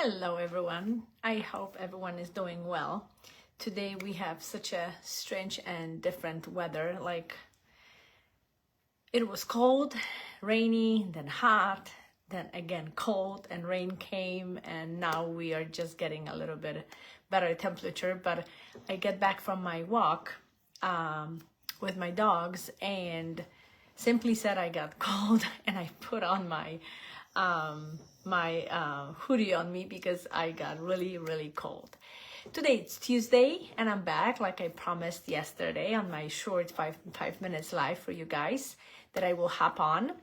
Hello everyone, I hope everyone is doing well. Today we have such a strange and different weather, like it was cold, rainy, then hot, then again cold and rain came, and now we are just getting a little bit better temperature. But I get back from my walk with my dogs and simply said I got cold and I put on my hoodie on me because I got really cold. Today it's Tuesday and I'm back like I promised yesterday on my short five minutes live for you guys that I will hop on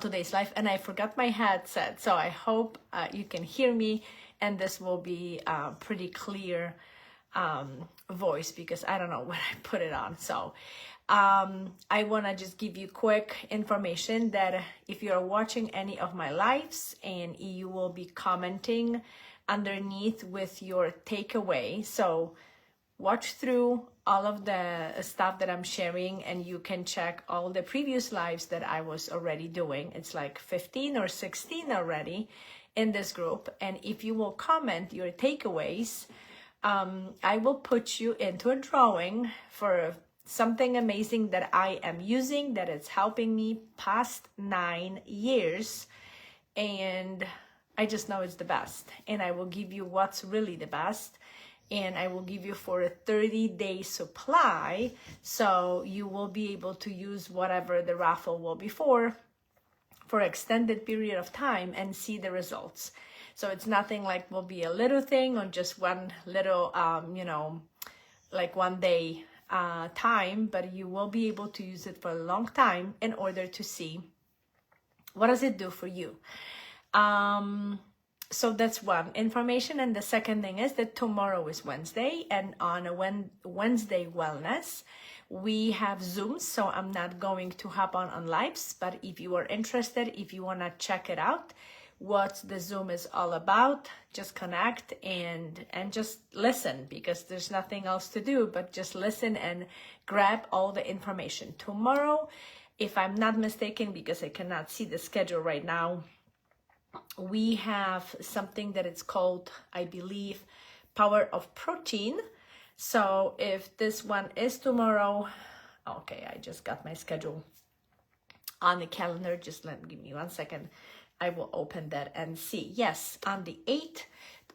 today's live, and I forgot my headset, so I hope you can hear me and this will be a pretty clear voice because I don't know when I put it on. So I want to just give you quick information that if you're watching any of my lives and you will be commenting underneath with your takeaway, so watch through all of the stuff that I'm sharing and you can check all the previous lives that I was already doing. It's like 15 or 16 already in this group, and if you will comment your takeaways, I will put you into a drawing for something amazing that I am using that is helping me past 9 years, and I just know it's the best, and I will give you what's really the best, and I will give you for a 30-day supply, so you will be able to use whatever the raffle will be for extended period of time and see the results. So it's nothing like will be a little thing on just one little like 1 day time, but you will be able to use it for a long time in order to see what does it do for you. So that's one information, and the second thing is that tomorrow is Wednesday, and on a Wednesday wellness we have Zooms, so I'm not going to hop on lives, but if you are interested, if you want to check it out what the Zoom is all about, just connect and just listen, because there's nothing else to do but just listen and grab all the information. Tomorrow, if I'm not mistaken, because I cannot see the schedule right now, we have something that it's called, I believe, Power of Protein. So if this one is tomorrow, okay, I just got my schedule on the calendar, just give me 1 second. I will open that and see. Yes, on the 8th,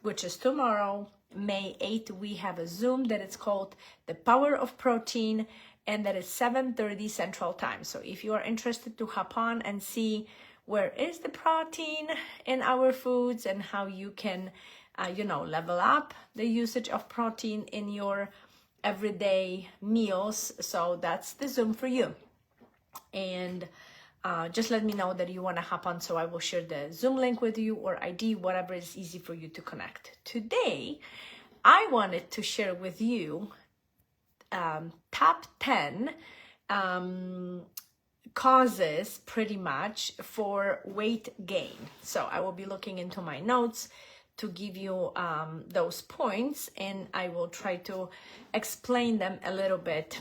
which is tomorrow, May 8th, we have a Zoom that it's called The Power of Protein, and that is 7:30 Central Time. So if you are interested to hop on and see where is the protein in our foods and how you can, level up the usage of protein in your everyday meals. So that's the Zoom for you. And just let me know that you want to hop on, so I will share the Zoom link with you, or ID, whatever is easy for you to connect. Today, I wanted to share with you top 10 causes pretty much for weight gain. So I will be looking into my notes to give you those points, and I will try to explain them a little bit.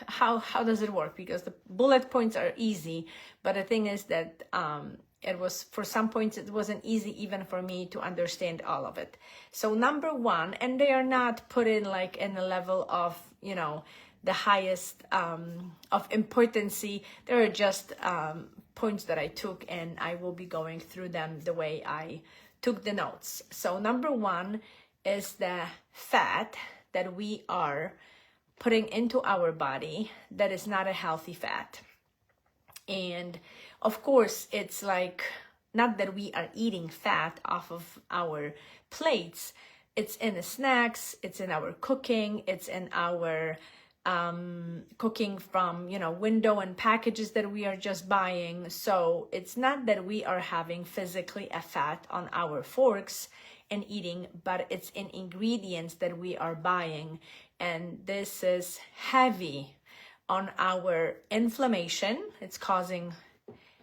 How does it work? Because the bullet points are easy, but the thing is that it was, for some points it wasn't easy even for me to understand all of it. So number one, and they are not put in like in a level of the highest of importancy, there are just points that I took, and I will be going through them the way I took the notes. So number one is the fat that we are putting into our body that is not a healthy fat. And of course, it's like not that we are eating fat off of our plates. It's in the snacks, it's in our cooking, it's in our cooking from window and packages that we are just buying. So it's not that we are having physically a fat on our forks and eating, but it's in ingredients that we are buying, and this is heavy on our inflammation. It's causing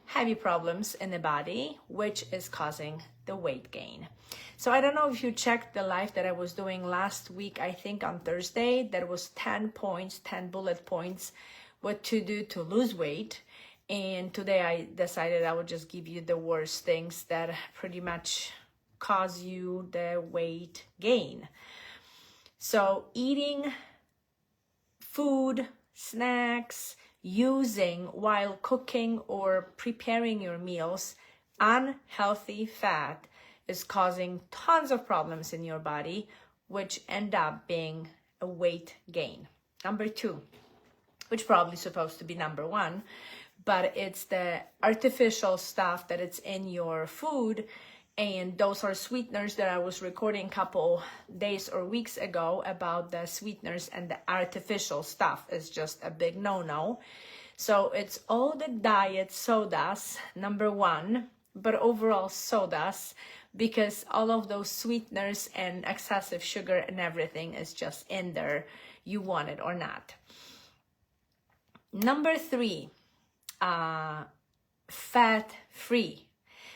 heavy problems in the body, which is causing the weight gain. So I don't know if you checked the live that I was doing last week, I think on Thursday, that was 10 points, 10 bullet points, what to do to lose weight. And today I decided I would just give you the worst things that pretty much cause you the weight gain. So eating food, snacks, using while cooking or preparing your meals unhealthy fat is causing tons of problems in your body, which end up being a weight gain. Number 2, which probably supposed to be number 1, but it's the artificial stuff that it's in your food. And those are sweeteners that I was recording a couple days or weeks ago about the sweeteners, and the artificial stuff is just a big no-no. So it's all the diet sodas, number 1, but overall sodas, because all of those sweeteners and excessive sugar and everything is just in there, you want it or not. Number 3, fat-free.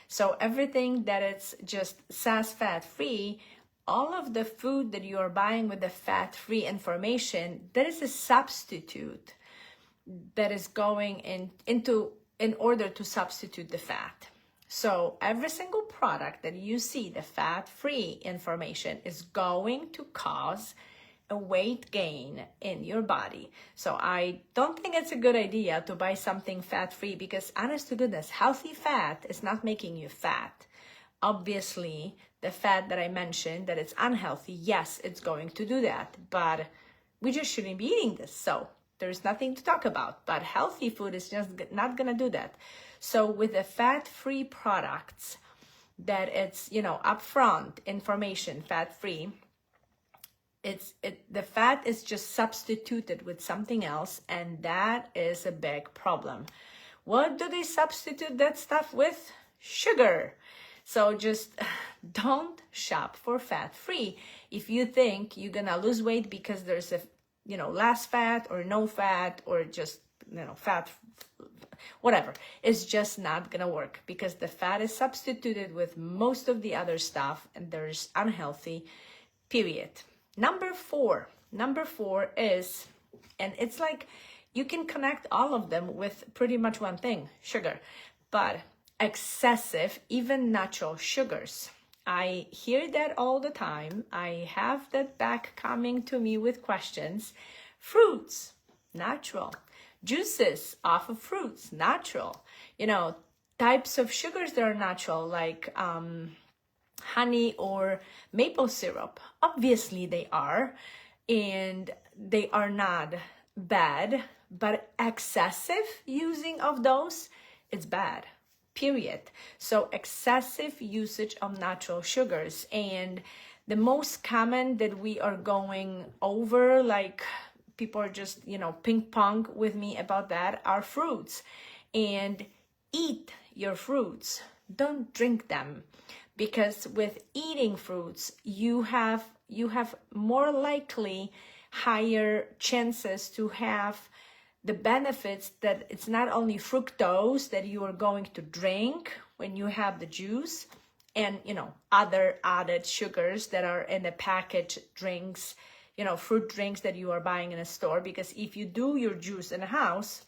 So everything that it's just says fat-free, all of the food that you are buying with the fat-free information, that is a substitute that is going in order to substitute the fat. So every single product that you see, the fat-free information, is going to cause a weight gain in your body. So I don't think it's a good idea to buy something fat-free, because honest to goodness, healthy fat is not making you fat. Obviously, the fat that I mentioned that it's unhealthy, yes, it's going to do that, but we just shouldn't be eating this. So there's nothing to talk about, but healthy food is just not gonna do that. So with the fat-free products that it's, upfront information, fat-free, the fat is just substituted with something else, and that is a big problem. What do they substitute that stuff with? Sugar. So just don't shop for fat-free. If you think you're gonna lose weight because there's a less fat or no fat, or just fat, whatever, it's just not gonna work, because the fat is substituted with most of the other stuff, and there's unhealthy, period. Number four is, and it's like you can connect all of them with pretty much one thing, sugar, but excessive, even natural sugars. I hear that all the time. I have that back coming to me with questions. Fruits, natural. Juices off of fruits, natural. Types of sugars that are natural, like honey or maple syrup. Obviously they are, and they are not bad, but excessive using of those, it's bad, period. So excessive usage of natural sugars, and the most common that we are going over, like people are just, ping pong with me about that, are fruits. And eat your fruits, don't drink them. Because with eating fruits, you have more likely higher chances to have the benefits that it's not only fructose that you are going to drink when you have the juice, and other added sugars that are in the packaged drinks, fruit drinks that you are buying in a store. Because if you do your juice in a house,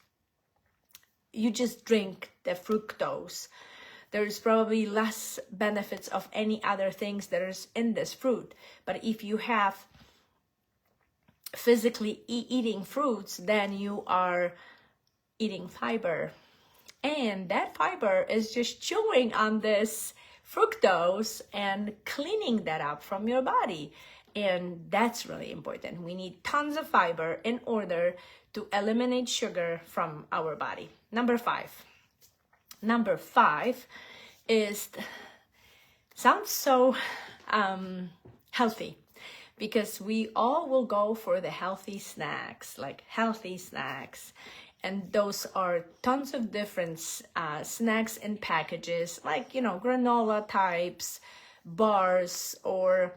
you just drink the fructose. There's probably less benefits of any other things that is in this fruit. But if you have physically eating fruits, then you are eating fiber. And that fiber is just chewing on this fructose and cleaning that up from your body. And that's really important. We need tons of fiber in order to eliminate sugar from our body. Number five is, sounds so healthy, because we all will go for the healthy snacks, and those are tons of different snacks in packages, like granola types, bars, or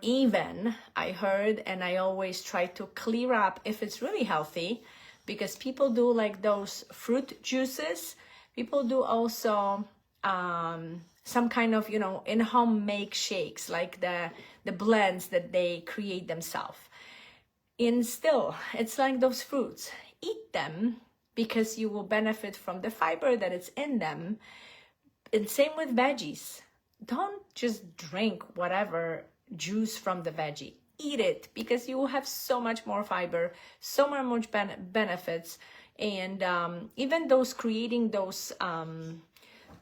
even I heard, and I always try to clear up if it's really healthy, because people do like those fruit juices. People do also some kind of, in-home make shakes, like the blends that they create themselves. And still, it's like those fruits. Eat them, because you will benefit from the fiber that is in them. And same with veggies. Don't just drink whatever juice from the veggie. Eat it, because you will have so much more fiber, so much benefits. And even creating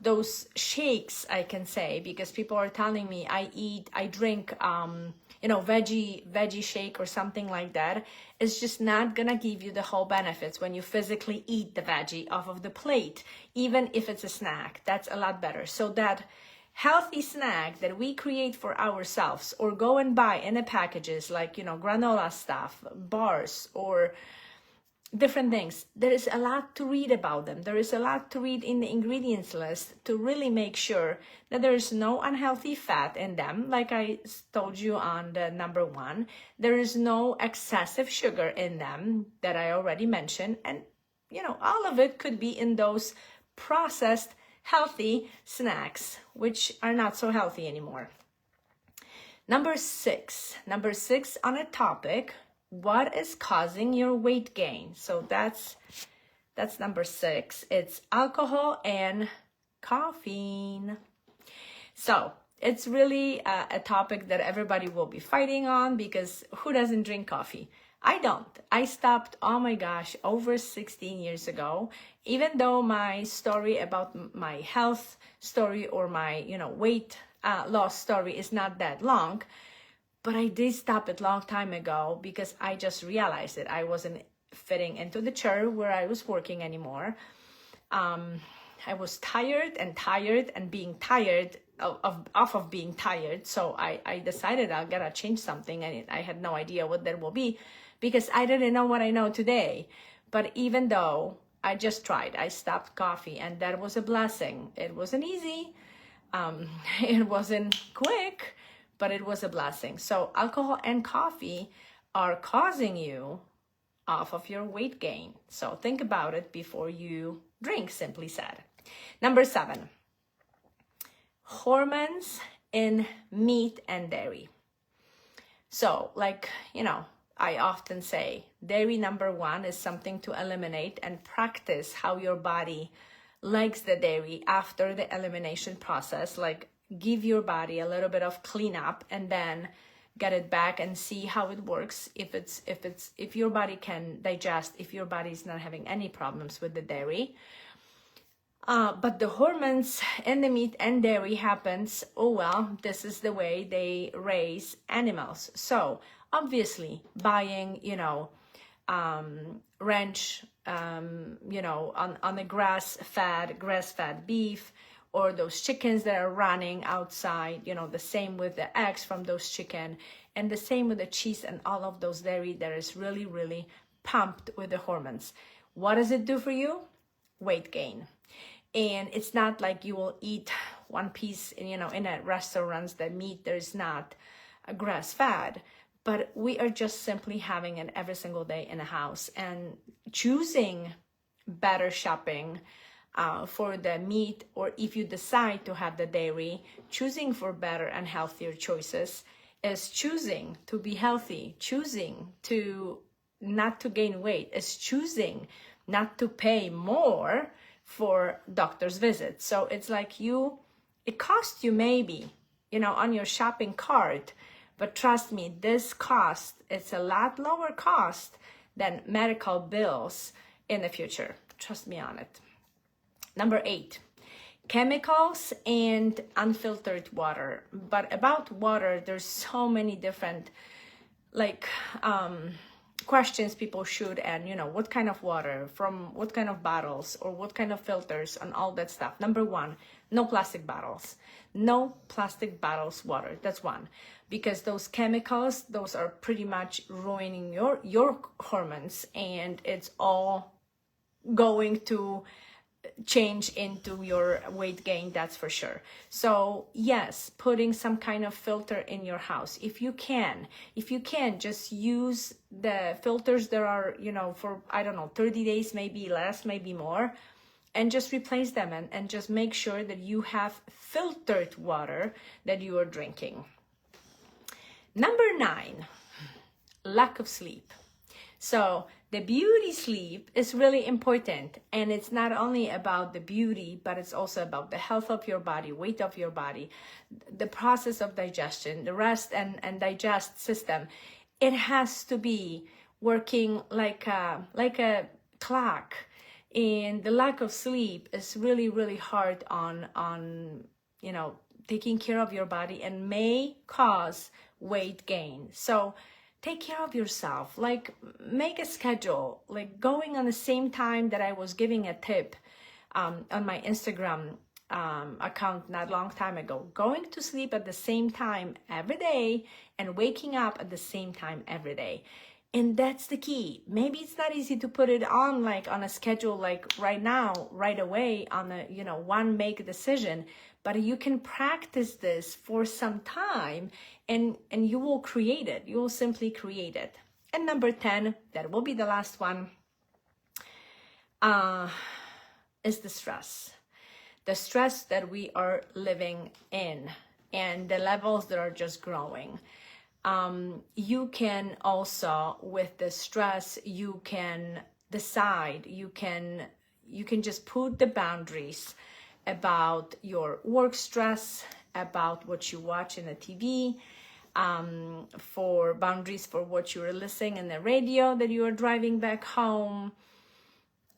those shakes, I can say, because people are telling me I drink veggie shake or something like that. It's just not gonna give you the whole benefits when you physically eat the veggie off of the plate. Even if it's a snack, that's a lot better. So that healthy snack that we create for ourselves, or go and buy in the packages, like granola stuff, bars, or different things, there is a lot to read about them. There is a lot to read in the ingredients list to really make sure that there is no unhealthy fat in them. Like I told you on the number 1, there is no excessive sugar in them that I already mentioned. And all of it could be in those processed healthy snacks, which are not so healthy anymore. Number six on a topic: what is causing your weight gain? So that's number 6. It's alcohol and caffeine. So it's really a topic that everybody will be fighting on, because who doesn't drink coffee? I don't. I stopped, oh my gosh, over 16 years ago. Even though my story about my health story or my weight loss story is not that long, but I did stop it long time ago, because I just realized that I wasn't fitting into the chair where I was working anymore. I was tired and being tired of being tired. So I decided I gotta change something, and I had no idea what that will be, because I didn't know what I know today. But even though I just tried, I stopped coffee, and that was a blessing. It wasn't easy. It wasn't quick, but it was a blessing. So alcohol and coffee are causing you off of your weight gain. So think about it before you drink, simply said. Number 7, hormones in meat and dairy. So I often say, dairy, number 1, is something to eliminate, and practice how your body likes the dairy after the elimination process. Like, give your body a little bit of cleanup and then get it back and see how it works. If your body can digest, if your body is not having any problems with the dairy. But the hormones in the meat and dairy happens, this is the way they raise animals. So obviously buying, ranch, on the grass-fed beef, or those chickens that are running outside, the same with the eggs from those chicken, and the same with the cheese and all of those dairy that is really, really pumped with the hormones. What does it do for you? Weight gain. And it's not like you will eat one piece, in a restaurants that meat that is not grass-fed, but we are just simply having it every single day in the house, and choosing better shopping for the meat, or if you decide to have the dairy, choosing for better and healthier choices is choosing to be healthy, choosing to not to gain weight, is choosing not to pay more for doctor's visits. So it's like it costs you maybe, on your shopping cart, but trust me, this cost, it's a lot lower cost than medical bills in the future. Trust me on it. Number 8, chemicals and unfiltered water. But about water, there's so many different questions people should, and what kind of water, from what kind of bottles, or what kind of filters, and all that stuff. Number 1, no plastic bottles. No plastic bottles water. That's 1. Because those chemicals, those are pretty much ruining your hormones, and it's all going to change into your weight gain, that's for sure. So yes, putting some kind of filter in your house, if you can just use the filters that are, for 30 days, maybe less, maybe more, and just replace them, and just make sure that you have filtered water that you are drinking. Number 9, lack of sleep. So the beauty sleep is really important, and it's not only about the beauty, but it's also about the health of your body, weight of your body, the process of digestion, the rest and digest system. It has to be working like a clock, and the lack of sleep is really, really hard on taking care of your body and may cause weight gain. So take care of yourself, like make a schedule, like going on the same time that I was giving a tip on my Instagram account not long time ago, going to sleep at the same time every day and waking up at the same time every day. And that's the key. Maybe it's not easy to put it on like on a schedule, like right now, right away on a, one make decision, but you can practice this for some time and you will create it. You will simply create it. And number 10, that will be the last one, is the stress. The stress that we are living in and the levels that are just growing. You can also, with the stress, you can decide, you can just put the boundaries about your work stress, about what you watch in the TV, for boundaries for what you're listening in the radio that you are driving back home.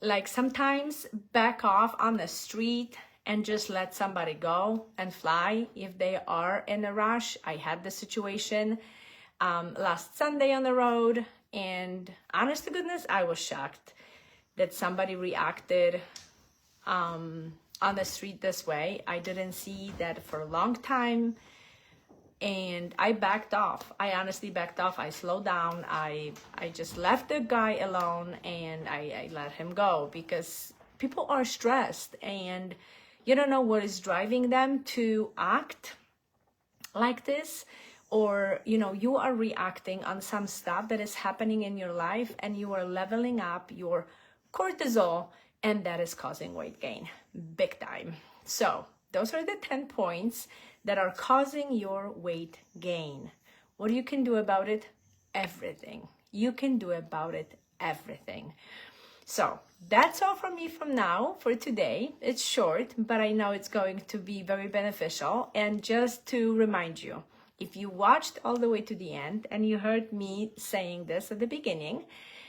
Like sometimes back off on the street and just let somebody go and fly if they are in a rush. I had the situation last Sunday on the road, and honest to goodness, I was shocked that somebody reacted on the street this way. I didn't see that for a long time, and I backed off. I honestly backed off. I slowed down. I just left the guy alone, and I let him go, because people are stressed and you don't know what is driving them to act like this, or you are reacting on some stuff that is happening in your life and you are leveling up your cortisol, and that is causing weight gain big time. So those are the 10 points that are causing your weight gain. What you can do about it? Everything. You can do about it everything. So that's all from me from now for today. It's short, but I know it's going to be very beneficial. And just to remind you, if you watched all the way to the end and you heard me saying this at the beginning,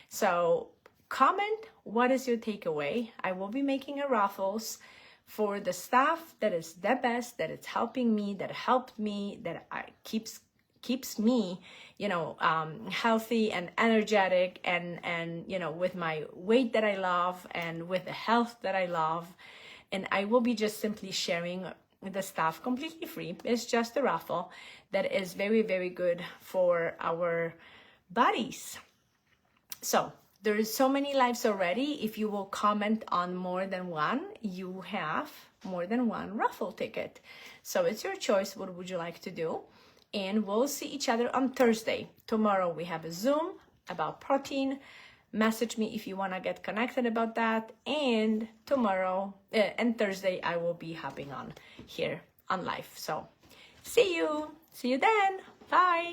so comment what is your takeaway. I will be making a raffles for the stuff that is the best, that it's helping me, that helped me, that keeps me, healthy and energetic and with my weight that I love and with the health that I love. And I will be just simply sharing the stuff completely free. It's just a raffle that is very, very good for our bodies. So there is so many lives already. If you will comment on more than one, you have more than one raffle ticket. So it's your choice. What would you like to do? And we'll see each other on Thursday. Tomorrow we have a Zoom about protein. Message me if you want to get connected about that. And tomorrow and Thursday, I will be hopping on here on live. So see you then. Bye.